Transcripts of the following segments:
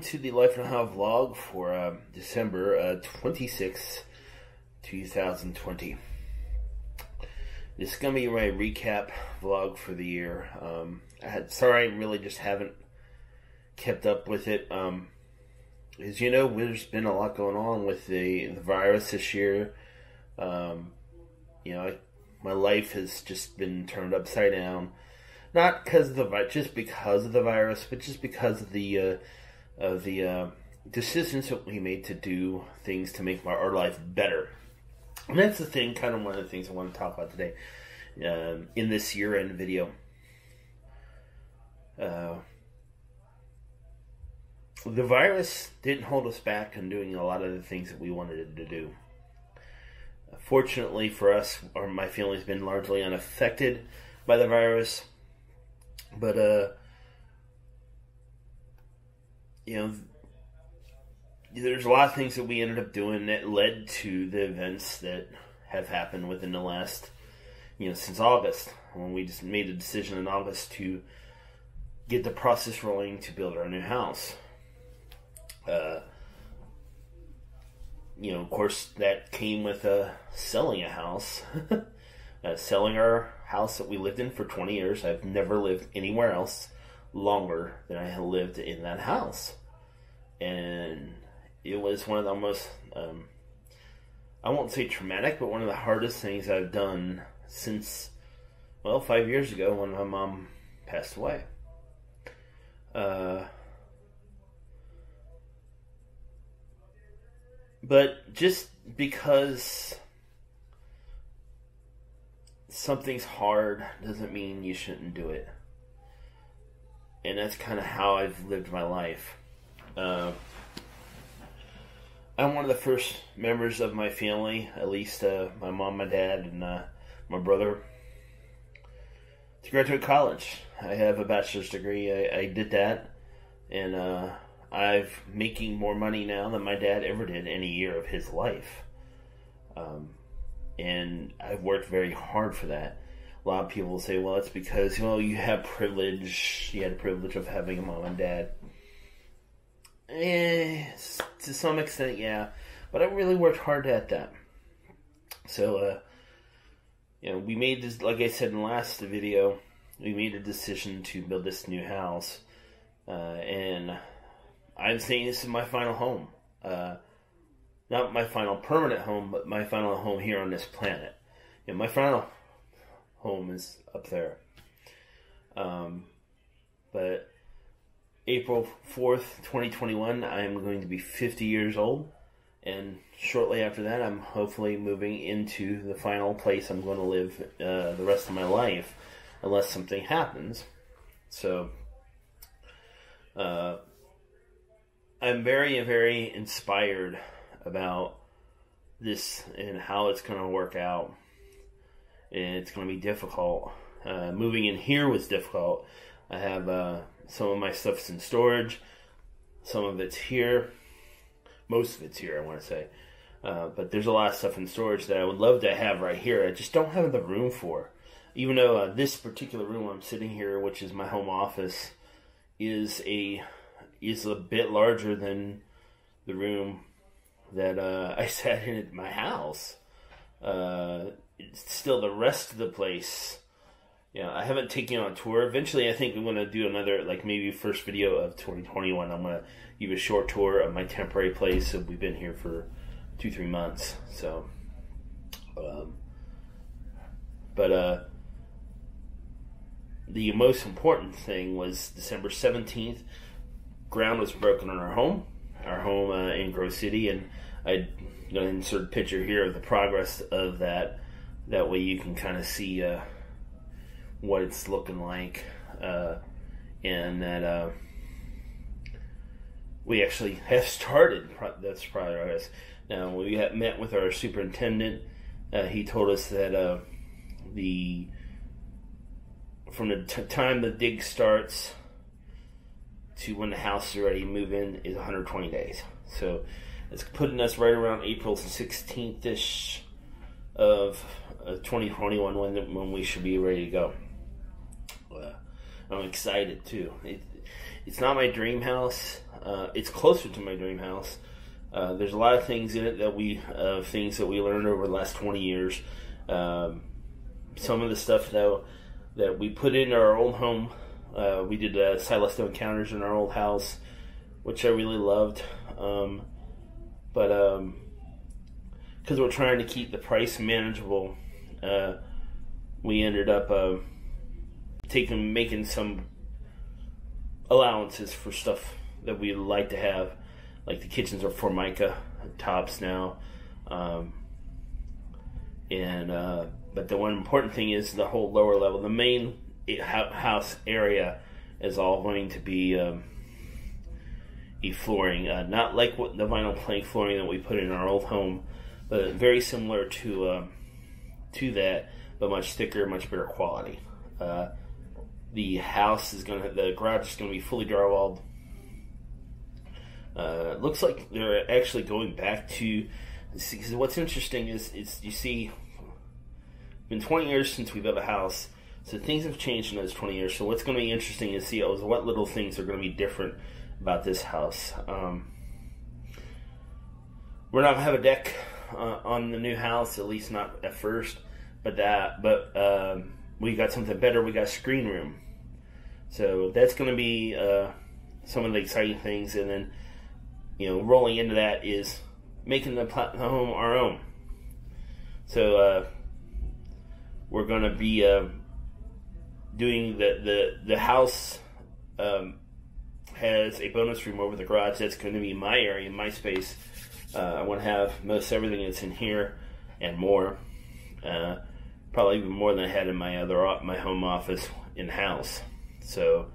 to the Life and How vlog for December 26, 2020. This is going to be my recap vlog for the year. Sorry, I really just haven't kept up with it. As you know, there's been a lot going on with the virus this year. My life has just been turned upside down. Not because of the just because of the virus, but just because of the decisions that we made to do things to make our life better. And that's the thing, kind of one of the things I want to talk about today in this year-end video. The virus didn't hold us back on doing a lot of the things that we wanted it to do. Fortunately for us, my family's been largely unaffected by the virus. But, there's a lot of things that we ended up doing that led to the events that have happened within the last, since August, when we just made a decision in August to get the process rolling to build our new house. Of course, that came with selling a house, selling our house that we lived in for 20 years. I've never lived anywhere else longer than I had lived in that house. And it was one of the most, I won't say traumatic, but one of the hardest things I've done since, 5 years ago when my mom passed away. But just because something's hard doesn't mean you shouldn't do it. And that's kind of how I've lived my life. I'm one of the first members of my family, at least my mom, my dad, and my brother, to graduate college. I have a bachelor's degree. I did that, and I'm making more money now than my dad ever did any year of his life. And I've worked very hard for that. A lot of people will say, well, it's because, you have privilege. You had the privilege of having a mom and dad. To some extent, yeah. But I really worked hard at that. So, we made this, like I said in the last video, we made a decision to build this new house. And I'm saying this is my final home. Not my final permanent home, but my final home here on this planet. My final home is up there. But April 4th, 2021, I am going to be 50 years old. And shortly after that, I'm hopefully moving into the final place I'm going to live the rest of my life, unless something happens. So, I'm very, very inspired about this and how it's going to work out. And it's going to be difficult. Moving in here was difficult. I have some of my stuff's in storage. Some of it's here. Most of it's here, I want to say. But there's a lot of stuff in storage that I would love to have right here. I just don't have the room for. Even though this particular room I'm sitting here, which is my home office, is a bit larger than the room that I sat in at my house. Still, the rest of the place, I haven't taken on a tour. Eventually, I think I'm going to do another, maybe first video of 2021. I'm going to give a short tour of my temporary place. So we've been here for 2-3 months. So, the most important thing was December 17th. Ground was broken on our home in Grove City, and I'm going to insert a picture here of the progress of that. That way you can kind of see what it's looking like, and that we actually have started. That's progress. Now, we have met with our superintendent. He told us that from the time the dig starts to when the house is ready to move in is 120 days. So it's putting us right around April 16th-ish of 2021 when we should be ready to go. I'm excited too. It's not my dream house. It's closer to my dream house. There's a lot of things in it that we learned over the last 20 years. Some of the stuff that we put in our old home. We did Silas Stone counters in our old house, which I really loved. But because we're trying to keep the price manageable, we ended up making some allowances for stuff that we like to have. Like the kitchens are Formica tops now. But the one important thing is the whole lower level. The main house area is all going to be flooring, not like what the vinyl plank flooring that we put in our old home, but very similar to that, but much thicker, much better quality. The garage is gonna be fully drywalled. Looks like they're actually going back to. Because what's interesting is you see, it's been 20 years since we built a house, so things have changed in those 20 years. So what's going to be interesting is see what little things are going to be different about this house. We're not going to have a deck on the new house, at least not at first. But we got something better. We got a screen room, so that's going to be some of the exciting things. And then, rolling into that is making the home our own. So we're going to be doing the house has a bonus room over the garage. That's going to be my area, my space. I want to have most everything that's in here and more. Probably even more than I had in my home office in house. So,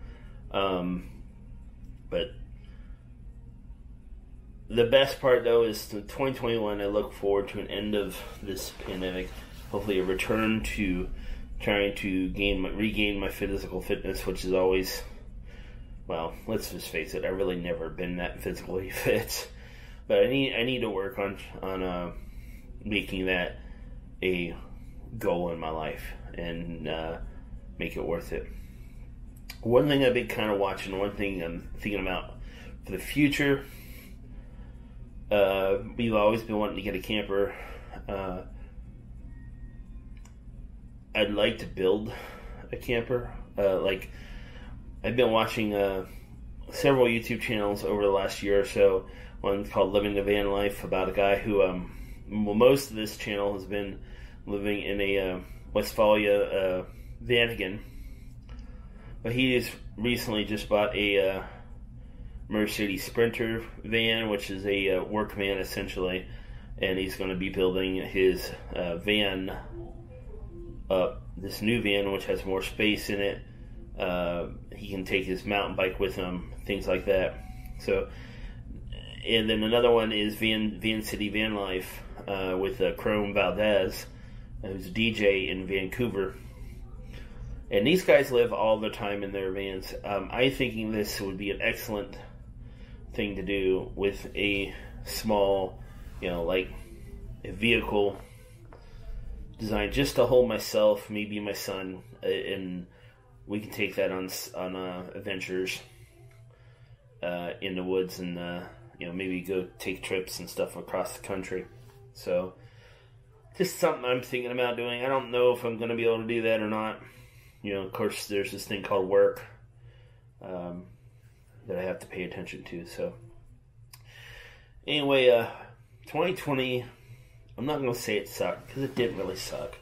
but the best part though is 2021. I look forward to an end of this pandemic. Hopefully, a return to trying to regain my physical fitness, which is always, well, let's just face it, I've really never been that physically fit. But I need to work on making that a goal in my life and make it worth it. One thing I've been kind of watching, one thing I'm thinking about for the future, we've always been wanting to get a camper. I'd like to build a camper. Like, I've been watching several YouTube channels over the last year or so. One called Living the Van Life, about a guy who, most of this channel has been living in a Westfalia Vanagon. But he has recently just bought a Mercedes Sprinter van, which is a work van essentially. And he's going to be building his van up, this new van, which has more space in it. He can take his mountain bike with him, things like that. So, and then another one is Van City Van Life with Chrome Valdez, who's a DJ in Vancouver. And these guys live all the time in their vans. I'm thinking this would be an excellent thing to do with a small, like a vehicle designed just to hold myself, maybe my son, and we can take that on adventures in the woods, and maybe go take trips and stuff across the country. So just something I'm thinking about doing. I don't know if I'm going to be able to do that or not. Of course, there's this thing called work that I have to pay attention to. So anyway, 2020, I'm not going to say it sucked, because it didn't really suck.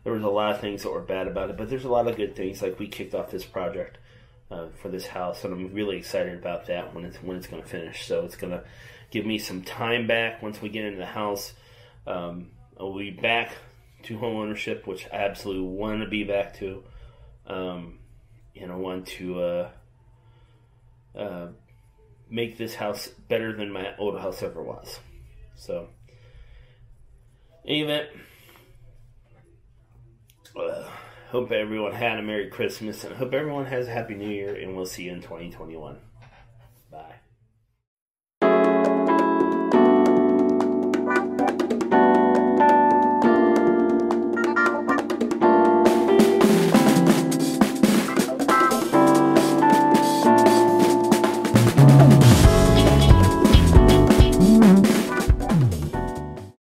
There was a lot of things that were bad about it, but there's a lot of good things. Like, we kicked off this project for this house, and I'm really excited about that when it's going to finish. So it's going to give me some time back once we get into the house. I'll be back to home ownership, which I absolutely want to be back to. And I want to make this house better than my old house ever was. So, anyway, hope everyone had a Merry Christmas, and I hope everyone has a Happy New Year, and we'll see you in 2021. Bye.